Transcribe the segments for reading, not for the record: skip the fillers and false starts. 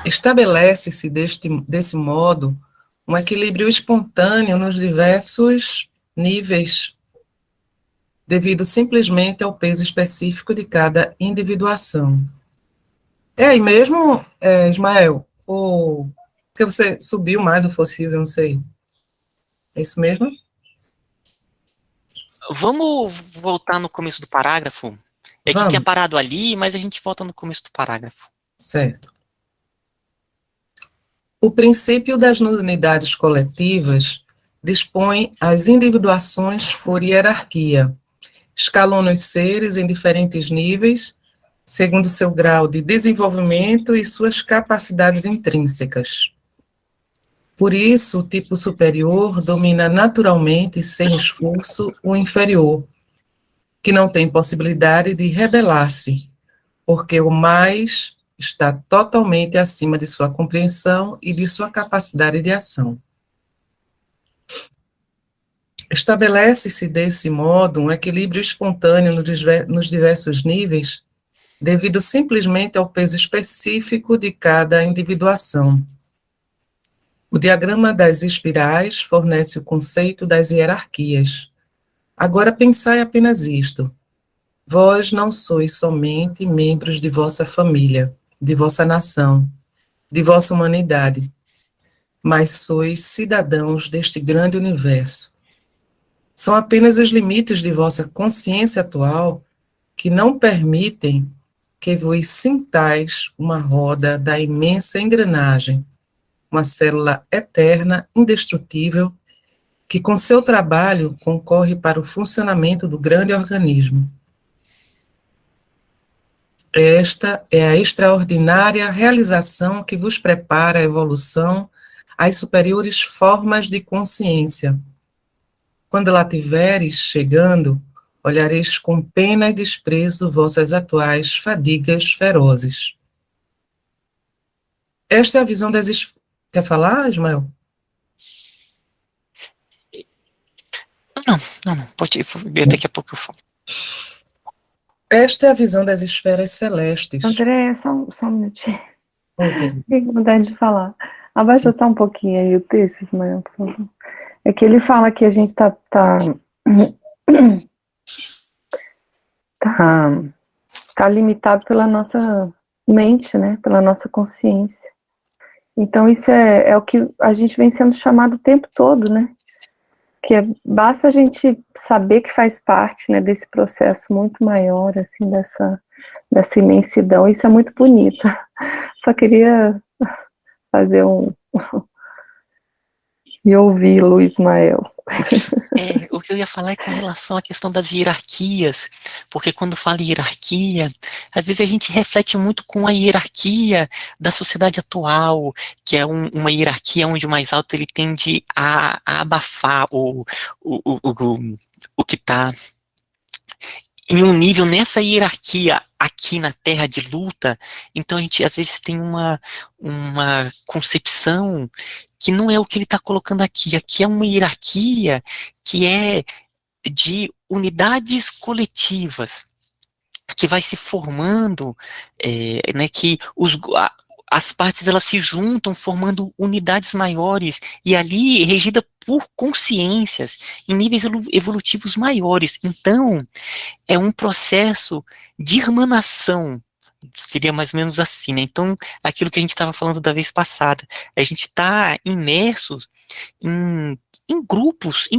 Estabelece-se desse modo um equilíbrio espontâneo nos diversos níveis, devido simplesmente ao peso específico de cada individuação. É aí mesmo, Ismael? Ou porque você subiu mais o fóssil, eu não sei. É isso mesmo? Vamos voltar no começo do parágrafo? É que tinha Vamos, parado ali, mas a gente volta no começo do parágrafo. certo. O princípio das unidades coletivas dispõe as individuações por hierarquia, escalona os seres em diferentes níveis, segundo seu grau de desenvolvimento e suas capacidades intrínsecas. Por isso, o tipo superior domina naturalmente e sem esforço o inferior, que não tem possibilidade de rebelar-se, porque o mais está totalmente acima de sua compreensão e de sua capacidade de ação. Estabelece-se desse modo um equilíbrio espontâneo nos diversos níveis, devido simplesmente ao peso específico de cada individuação. O diagrama das espirais fornece o conceito das hierarquias. Agora pensai apenas isto: vós não sois somente membros de vossa família, de vossa nação, de vossa humanidade, mas sois cidadãos deste grande universo. São apenas os limites de vossa consciência atual que não permitem que vos sintais uma roda da imensa engrenagem, uma célula eterna, indestrutível, que com seu trabalho concorre para o funcionamento do grande organismo. Esta é a extraordinária realização que vos prepara a evolução às superiores formas de consciência. Quando lá tiveres chegando, olhareis com pena e desprezo vossas atuais fadigas ferozes. Esta é a visão das... Quer falar, Ismael? Não, pode ir, daqui a pouco eu falo. Esta é a visão das esferas celestes. André, só um minutinho. Ok. Fiquei com vontade de falar. Abaixa só um pouquinho aí o texto, Ismael, por favor. É que ele fala que a gente tá limitado pela nossa mente, né? Pela nossa consciência. Então isso é o que a gente vem sendo chamado o tempo todo, né? Basta a gente saber que faz parte, né, desse processo muito maior, assim, dessa imensidão. Isso é muito bonito. Só queria fazer e ouvi-lo, Ismael. O que eu ia falar é com relação à questão das hierarquias, porque quando fala em hierarquia, às vezes a gente reflete muito com a hierarquia da sociedade atual, que é uma hierarquia onde o mais alto ele tende a abafar o que está em um nível nessa hierarquia aqui na terra de luta. Então a gente às vezes tem uma concepção que não é o que ele está colocando aqui. Aqui é uma hierarquia que é de unidades coletivas, que vai se formando, né, que as partes elas se juntam formando unidades maiores, e ali regida por consciências em níveis evolutivos maiores. Então, é um processo de irmanação, seria mais ou menos assim, né? Então, aquilo que a gente estava falando da vez passada, a gente está imerso em grupos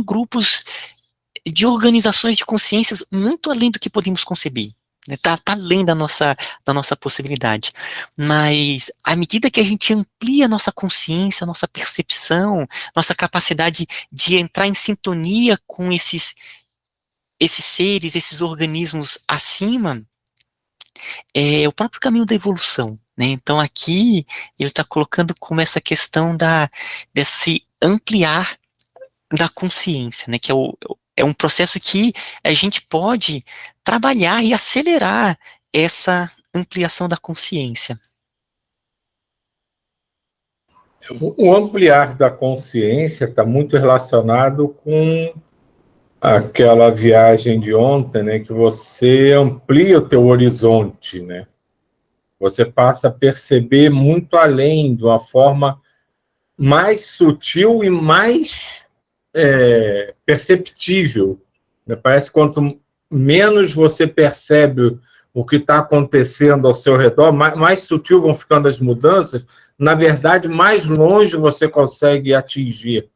de organizações de consciências muito além do que podemos conceber. Né? Tá além da nossa possibilidade. Mas, à medida que a gente amplia a nossa consciência, a nossa percepção, nossa capacidade de entrar em sintonia com esses seres, esses organismos acima, é o próprio caminho da evolução. Né? Então, aqui, ele está colocando como essa questão desse ampliar da consciência, né, que é um processo que a gente pode trabalhar e acelerar essa ampliação da consciência. O ampliar da consciência está muito relacionado com aquela viagem de ontem, né, que você amplia o teu horizonte, né? Você passa a perceber muito além, de uma forma mais sutil e mais perceptível. Parece que quanto menos você percebe o que está acontecendo ao seu redor, mais sutil vão ficando as mudanças, na verdade, mais longe você consegue atingir.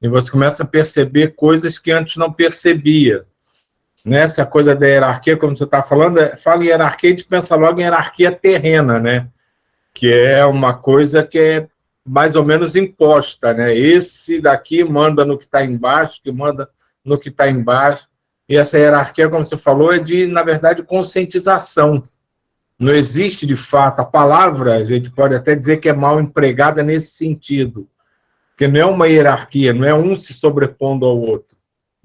E você começa a perceber coisas que antes não percebia. Essa coisa da hierarquia, como você está falando, fala em hierarquia, a gente pensa logo em hierarquia terrena, né? Que é uma coisa que é mais ou menos imposta, né? Esse daqui manda no que está embaixo, que manda no que está embaixo. E essa hierarquia, como você falou, é de, na verdade, conscientização. Não existe, de fato, a palavra, a gente pode até dizer que é mal empregada nesse sentido, porque não é uma hierarquia, não é um se sobrepondo ao outro.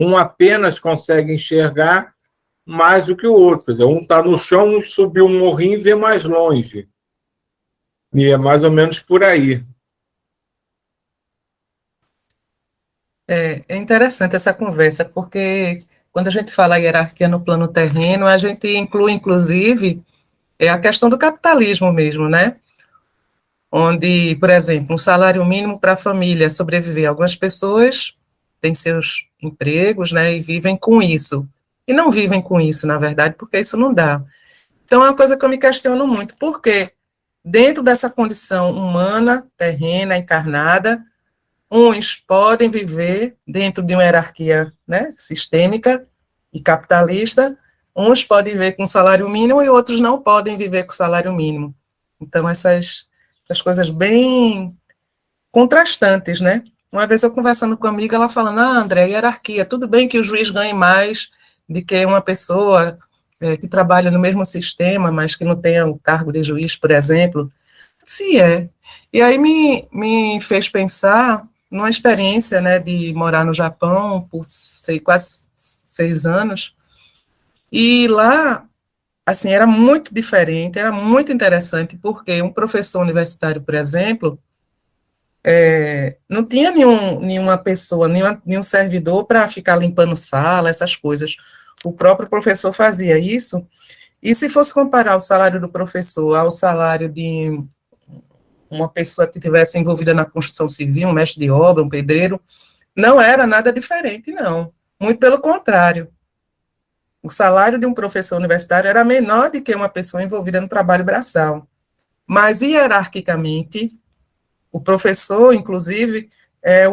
Um apenas consegue enxergar mais do que o outro. Quer dizer, um está no chão, subiu um morrinho e vê mais longe. E é mais ou menos por aí. É interessante essa conversa, porque quando a gente fala hierarquia no plano terreno, a gente inclui, inclusive, a questão do capitalismo mesmo, né? Onde, por exemplo, um salário mínimo para a família sobreviver. Algumas pessoas têm seus empregos, né, e vivem com isso. E não vivem com isso, na verdade, porque isso não dá. Então, é uma coisa que eu me questiono muito. Por quê? Dentro dessa condição humana, terrena, encarnada, uns podem viver dentro de uma hierarquia, né, sistêmica e capitalista, uns podem viver com salário mínimo e outros não podem viver com salário mínimo. Então, essas coisas bem contrastantes, né? Uma vez eu conversando com uma amiga, ela falando, André, hierarquia, tudo bem que o juiz ganhe mais do que uma pessoa que trabalha no mesmo sistema, mas que não tenha o cargo de juiz, por exemplo. Sim, é. E aí me fez pensar numa experiência, né, de morar no Japão por quase 6 anos, e lá, assim, era muito diferente, era muito interessante, porque um professor universitário, por exemplo, não tinha nenhuma pessoa, nenhum servidor para ficar limpando sala, essas coisas. O próprio professor fazia isso, e se fosse comparar o salário do professor ao salário de uma pessoa que estivesse envolvida na construção civil, um mestre de obra, um pedreiro, não era nada diferente, não. Muito pelo contrário. O salário de um professor universitário era menor do que uma pessoa envolvida no trabalho braçal. Mas, hierarquicamente, o professor, inclusive, é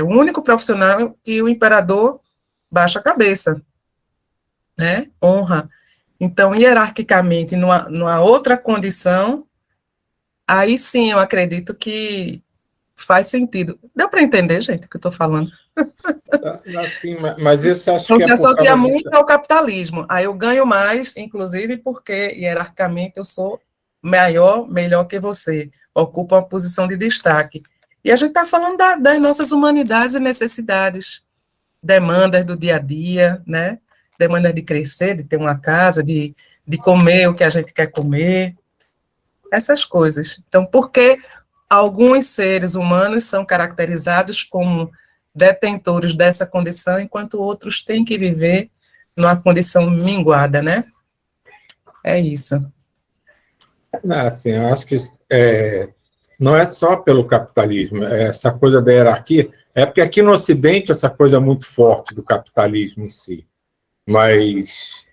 o único profissional que o imperador baixa a cabeça, né? Honra. Então, hierarquicamente, numa outra condição, aí sim eu acredito que faz sentido. Deu para entender, gente, o que eu estou falando? Assim, mas isso acho Não que se é por associa causa muito ao capitalismo. Aí eu ganho mais, inclusive porque, hierarquicamente, eu sou melhor que você. Ocupo uma posição de destaque. E a gente está falando das nossas humanidades e necessidades, demandas do dia a dia, né? Demandas de crescer, de ter uma casa, de comer o que a gente quer comer, essas coisas. Então, por que alguns seres humanos são caracterizados como detentores dessa condição, enquanto outros têm que viver numa condição minguada, né? É isso. Assim, eu acho que não é só pelo capitalismo, essa coisa da hierarquia, é porque aqui no Ocidente essa coisa é muito forte do capitalismo em si, mas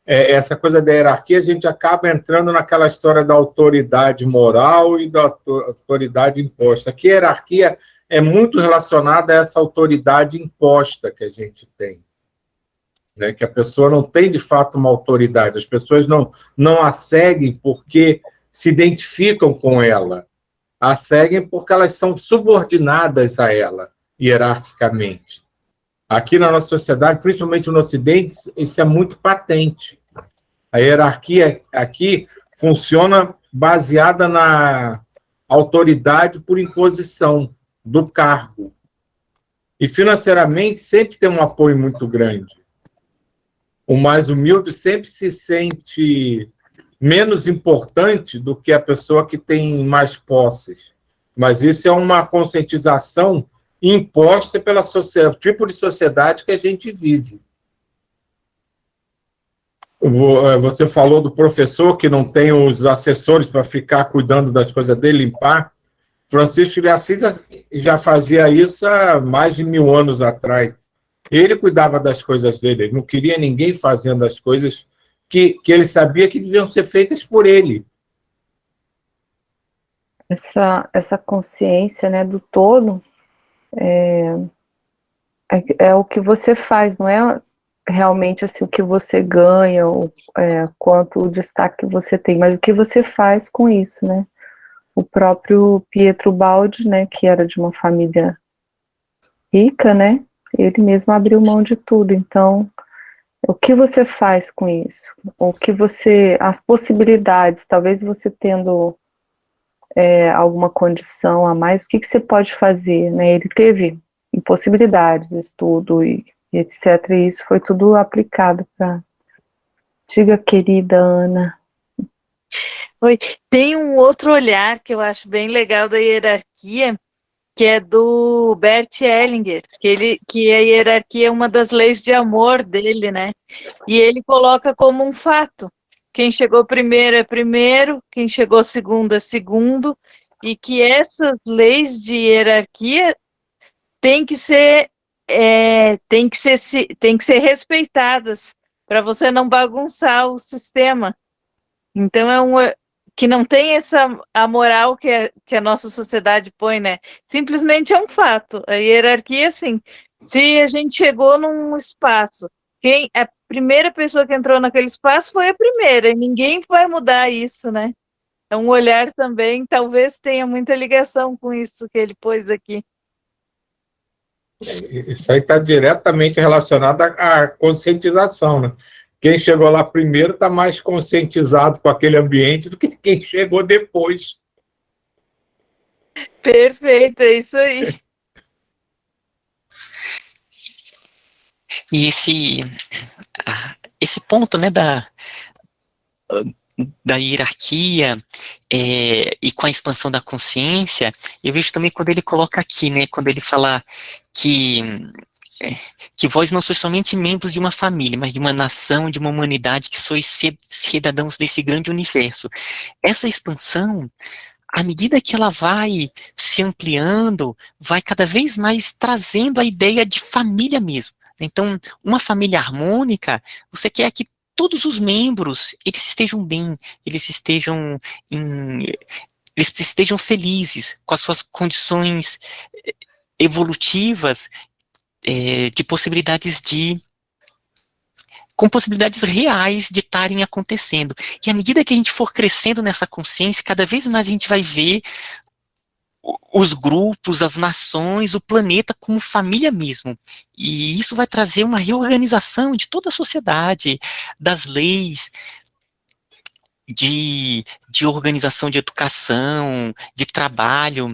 essa coisa da hierarquia a gente acaba entrando naquela história da autoridade moral e da autoridade imposta. Aqui a hierarquia é muito relacionada a essa autoridade imposta que a gente tem, né? Que a pessoa não tem de fato uma autoridade, as pessoas não a seguem porque se identificam com ela, a seguem porque elas são subordinadas a ela, hierarquicamente. Aqui na nossa sociedade, principalmente no Ocidente, isso é muito patente. A hierarquia aqui funciona baseada na autoridade por imposição do cargo. E financeiramente sempre tem um apoio muito grande. O mais humilde sempre se sente menos importante do que a pessoa que tem mais posses. Mas isso é uma conscientização imposta pelo tipo de sociedade que a gente vive. Você falou do professor que não tem os assessores para ficar cuidando das coisas dele, limpar. Francisco de Assis já fazia isso há mais de 1000 anos atrás. Ele cuidava das coisas dele, ele não queria ninguém fazendo as coisas que ele sabia que deviam ser feitas por ele. Essa consciência, né, do todo é o que você faz, não é realmente assim, o que você ganha, ou quanto o destaque que você tem, mas o que você faz com isso, né? O próprio Pietro Baldi, né, que era de uma família rica, né, ele mesmo abriu mão de tudo. Então, o que você faz com isso? As possibilidades, talvez você tendo alguma condição a mais, o que você pode fazer, né? Ele teve impossibilidades, estudo e etc. E isso foi tudo aplicado para... Diga, querida Ana. Oi, tem um outro olhar que eu acho bem legal da hierarquia, que é do Bert Hellinger, que a hierarquia é uma das leis de amor dele, né? E ele coloca como um fato. Quem chegou primeiro é primeiro, quem chegou segundo é segundo, e que essas leis de hierarquia têm que ser respeitadas para você não bagunçar o sistema. Então que não tem a moral que a nossa sociedade põe, né? Simplesmente é um fato. A hierarquia, assim, se a gente chegou num espaço, a primeira pessoa que entrou naquele espaço foi a primeira, e ninguém vai mudar isso, né? É um olhar também, talvez tenha muita ligação com isso que ele pôs aqui. Isso aí está diretamente relacionado à conscientização, né? Quem chegou lá primeiro está mais conscientizado com aquele ambiente do que quem chegou depois. Perfeito, é isso aí. E esse ponto, né, da hierarquia e com a expansão da consciência, eu vejo também quando ele coloca aqui, né, quando ele fala que vós não sois somente membros de uma família, mas de uma nação, de uma humanidade, que sois cidadãos desse grande universo. Essa expansão, à medida que ela vai se ampliando, vai cada vez mais trazendo a ideia de família mesmo. Então, uma família harmônica, você quer que todos os membros, eles estejam bem, eles estejam felizes com as suas condições evolutivas, de possibilidades com possibilidades reais de estarem acontecendo. E à medida que a gente for crescendo nessa consciência, cada vez mais a gente vai ver os grupos, as nações, o planeta como família mesmo. E isso vai trazer uma reorganização de toda a sociedade, das leis, de organização de educação, de trabalho.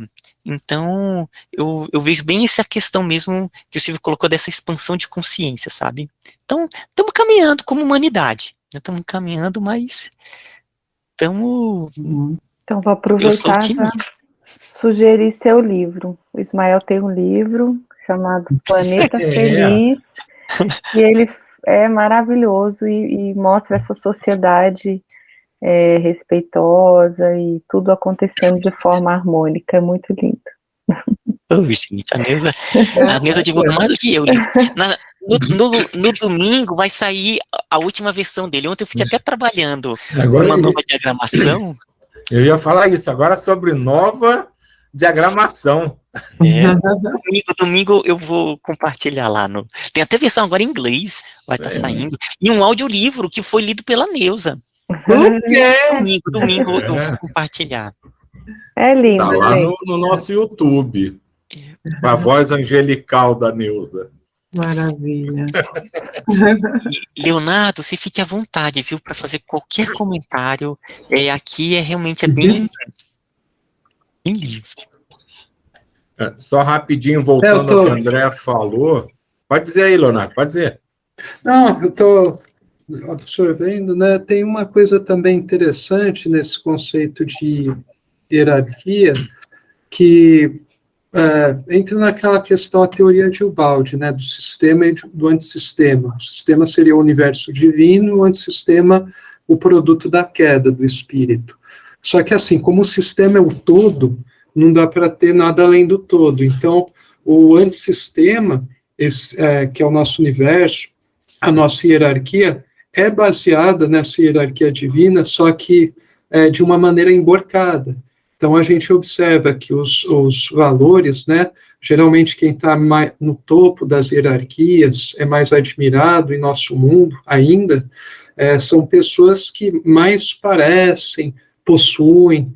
Então, eu vejo bem essa questão mesmo que o Silvio colocou dessa expansão de consciência, sabe? Então, estamos caminhando como humanidade. Estamos caminhando, mas estamos... Então, vou aproveitar para sugerir seu livro. O Ismael tem um livro chamado Planeta Feliz, e ele é maravilhoso e mostra essa sociedade respeitosa e tudo acontecendo de forma harmônica. É muito lindo. Gente, a Neuza divulga mais do que eu. No domingo vai sair a última versão dele. Ontem eu fiquei até trabalhando numa nova diagramação. Eu ia falar isso, agora sobre nova diagramação. Domingo eu vou compartilhar lá. Tem até versão agora em inglês, vai estar saindo. E um audiolivro que foi lido pela Neuza. Domingo eu vou compartilhar. É lindo. Tá lá no nosso YouTube. A voz angelical da Neuza. Maravilha. Leonardo, você fique à vontade, viu, para fazer qualquer comentário. Aqui realmente bem livre. Só rapidinho, voltando ao que o André falou. Pode dizer aí, Leonardo, pode dizer. Não, eu estou absorvendo, né? Tem uma coisa também interessante nesse conceito de hierarquia, que entra naquela questão, a teoria de Ubaldi, né, do sistema e do antissistema. O sistema seria o universo divino, o antissistema, o produto da queda do espírito. Só que, assim, como o sistema é o todo, não dá para ter nada além do todo. Então, o antissistema, que é o nosso universo, a nossa hierarquia, é baseada nessa hierarquia divina, só que de uma maneira emborcada. Então, a gente observa que os valores, né, geralmente quem está no topo das hierarquias é mais admirado em nosso mundo ainda, são pessoas que mais parecem, possuem,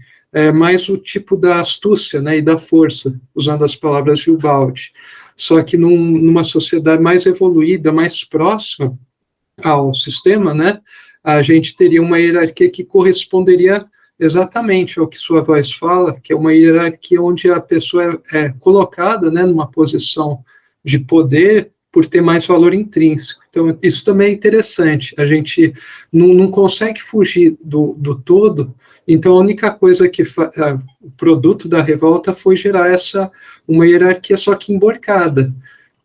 mais o tipo da astúcia, né, e da força, usando as palavras de Ubaldi. Só que numa sociedade mais evoluída, mais próxima ao sistema, né, a gente teria uma hierarquia que corresponderia exatamente ao que sua voz fala, que é uma hierarquia onde a pessoa é colocada, né, numa posição de poder por ter mais valor intrínseco. Então, isso também é interessante. A gente não consegue fugir do todo. Então, a única coisa que o produto da revolta foi gerar uma hierarquia só que emborcada.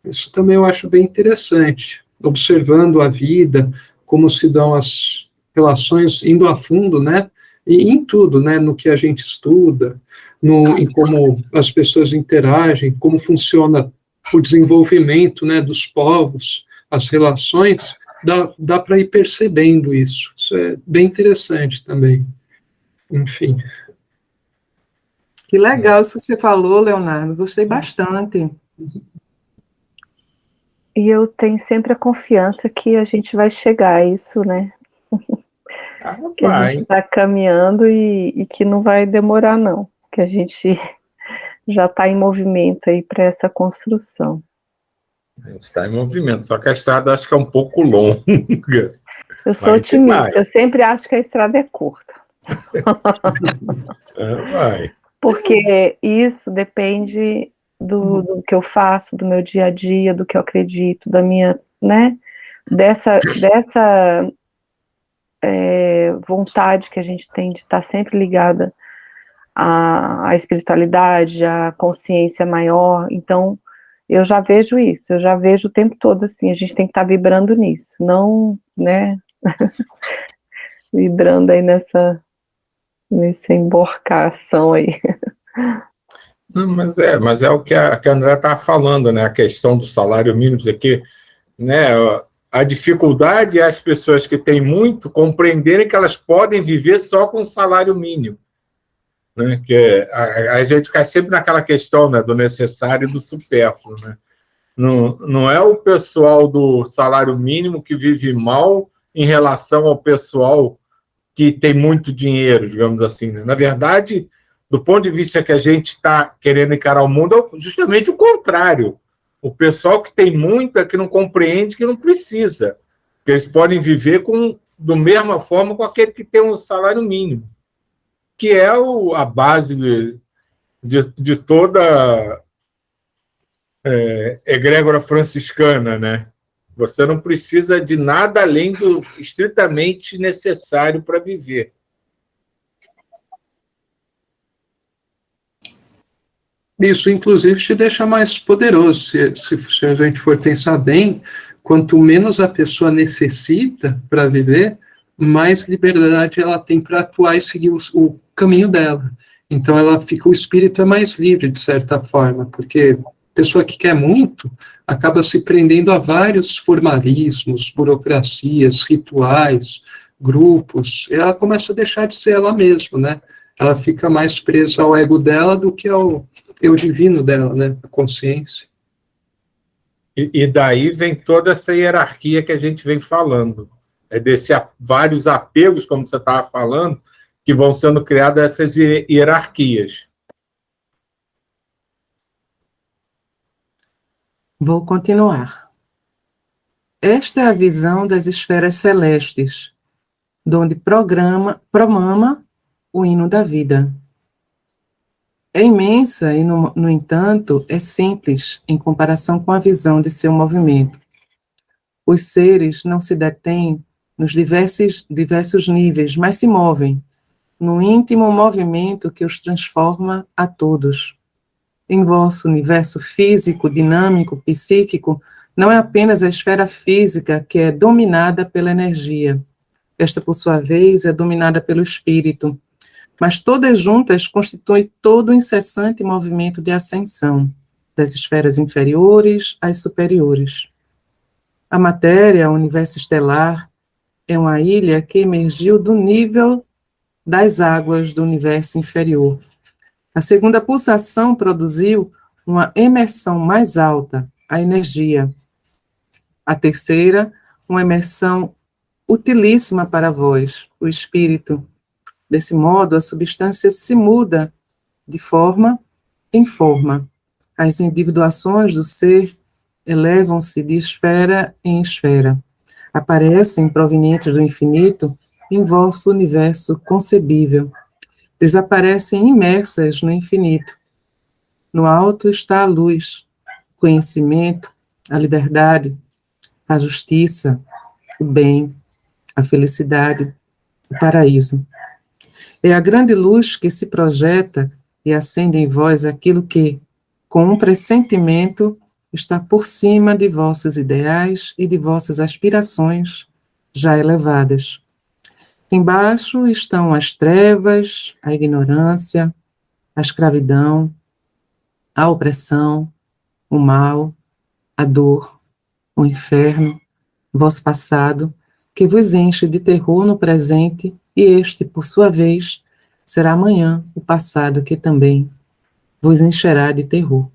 Isso também eu acho bem interessante. Observando a vida, como se dão as relações, indo a fundo, né? E em tudo, né, no que a gente estuda, em como as pessoas interagem, como funciona o desenvolvimento, né, dos povos, as relações, dá para ir percebendo isso. Isso é bem interessante também. Enfim. Que legal isso que você falou, Leonardo. Gostei bastante. E eu tenho sempre a confiança que a gente vai chegar a isso, né? Que a gente está caminhando e que não vai demorar, não. Que a gente já está em movimento aí para essa construção. A gente está em movimento, só que a estrada acho que é um pouco longa. Eu sou otimista, eu sempre acho que a estrada é curta. Vai. Porque isso depende do que eu faço, do meu dia a dia, do que eu acredito, da minha, né? Dessa vontade que a gente tem de estar sempre ligada à espiritualidade, à consciência maior. Então, eu já vejo isso, eu já vejo o tempo todo assim, a gente tem que estar vibrando nisso, não, né, vibrando aí nessa emborcação aí. Mas é o que a André estava falando, né, a questão do salário mínimo aqui, né, a dificuldade é as pessoas que têm muito compreenderem que elas podem viver só com o salário mínimo. Né, que a gente cai sempre naquela questão, né, do necessário e do supérfluo. Né? Não é o pessoal do salário mínimo que vive mal em relação ao pessoal que tem muito dinheiro, digamos assim. Né? Na verdade, do ponto de vista que a gente está querendo encarar o mundo, é justamente o contrário. O pessoal que tem muito é que não compreende que não precisa, que eles podem viver da mesma forma com aquele que tem um salário mínimo, que é a base de toda egrégora franciscana, né? Você não precisa de nada além do estritamente necessário para viver. Isso, inclusive, te deixa mais poderoso. Se a gente for pensar bem, quanto menos a pessoa necessita para viver, mais liberdade ela tem para atuar e seguir o caminho dela. Então, o espírito é mais livre, de certa forma, porque a pessoa que quer muito acaba se prendendo a vários formalismos, burocracias, rituais, grupos, e ela começa a deixar de ser ela mesma, né? Ela fica mais presa ao ego dela do que ao eu divino dela, né? A consciência. E daí vem toda essa hierarquia que a gente vem falando. É vários apegos, como você estava falando, que vão sendo criadas essas hierarquias. Vou continuar. Esta é a visão das esferas celestes, donde promama o hino da vida. É imensa e, no entanto, é simples em comparação com a visão de seu movimento. Os seres não se detêm nos diversos níveis, mas se movem no íntimo movimento que os transforma a todos. em vosso universo físico, dinâmico, psíquico, não é apenas a esfera física que é dominada pela energia. Esta, por sua vez, é dominada pelo espírito, mas todas juntas constituem todo o incessante movimento de ascensão, das esferas inferiores às superiores. A matéria, o universo estelar, é uma ilha que emergiu do nível das águas do universo inferior. A segunda pulsação produziu uma emersão mais alta, a energia. A terceira, uma emersão utilíssima para vós, o espírito. Desse modo, a substância se muda de forma em forma. As individuações do ser elevam-se de esfera em esfera. Aparecem provenientes do infinito em vosso universo concebível. Desaparecem imersas no infinito. No alto está a luz, o conhecimento, a liberdade, a justiça, o bem, a felicidade, o paraíso. É a grande luz que se projeta e acende em vós aquilo que, com um pressentimento, está por cima de vossos ideais e de vossas aspirações já elevadas. Embaixo estão as trevas, a ignorância, a escravidão, a opressão, o mal, a dor, o inferno, vosso passado, que vos enche de terror no presente, e este, por sua vez, será amanhã o passado que também vos encherá de terror.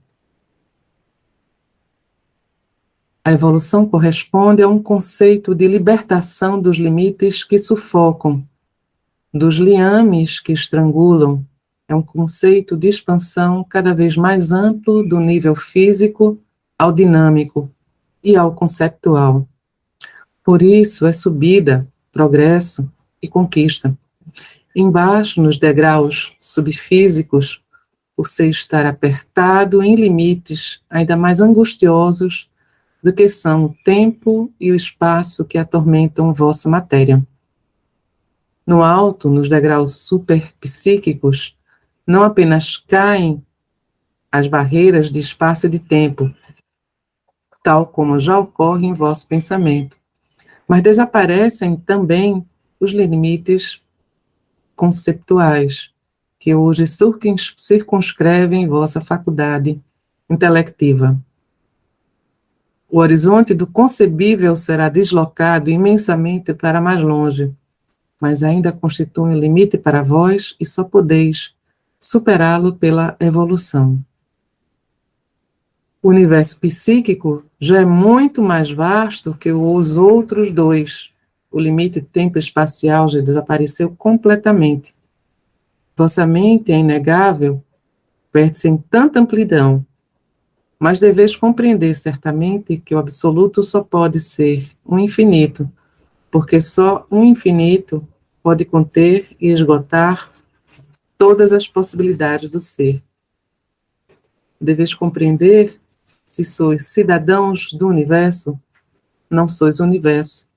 A evolução corresponde a um conceito de libertação dos limites que sufocam, dos liames que estrangulam. É um conceito de expansão cada vez mais amplo do nível físico ao dinâmico e ao conceptual. Por isso é subida, progresso e conquista. Embaixo, nos degraus subfísicos, o ser estar apertado em limites ainda mais angustiosos do que são o tempo e o espaço que atormentam vossa matéria. No alto, nos degraus superpsíquicos, não apenas caem as barreiras de espaço e de tempo, tal como já ocorre em vosso pensamento, mas desaparecem também os limites conceptuais, que hoje circunscrevem vossa faculdade intelectiva. O horizonte do concebível será deslocado imensamente para mais longe, mas ainda constitui um limite para vós e só podeis superá-lo pela evolução. O universo psíquico já é muito mais vasto que os outros dois. O limite tempo-espacial já desapareceu completamente. Vossa mente é inegável, perde-se em tanta amplidão, mas deveis compreender certamente que o absoluto só pode ser um infinito, porque só um infinito pode conter e esgotar todas as possibilidades do ser. Deveis compreender, se sois cidadãos do universo, não sois o universo.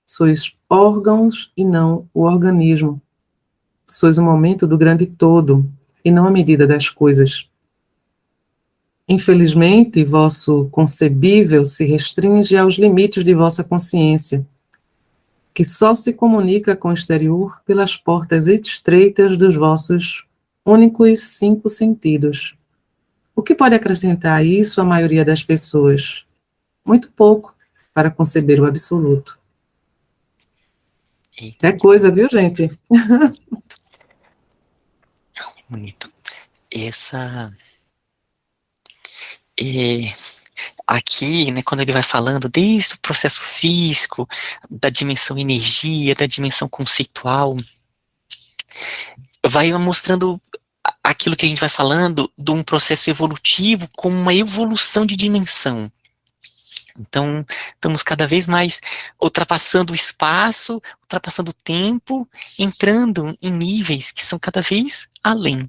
Sois órgãos e não o organismo. Sois o momento do grande todo e não a medida das coisas. Infelizmente, vosso concebível se restringe aos limites de vossa consciência, que só se comunica com o exterior pelas portas estreitas dos vossos únicos 5 sentidos. O que pode acrescentar a isso a maioria das pessoas? Muito pouco para conceber o absoluto. Eita, É coisa, viu, gente? bonito. Essa... aqui, né, quando ele vai falando desde o processo físico, da dimensão energia, da dimensão conceitual, vai mostrando aquilo que a gente vai falando de um processo evolutivo como uma evolução de dimensão. Então, estamos cada vez mais ultrapassando o espaço, ultrapassando o tempo, entrando em níveis que são cada vez além.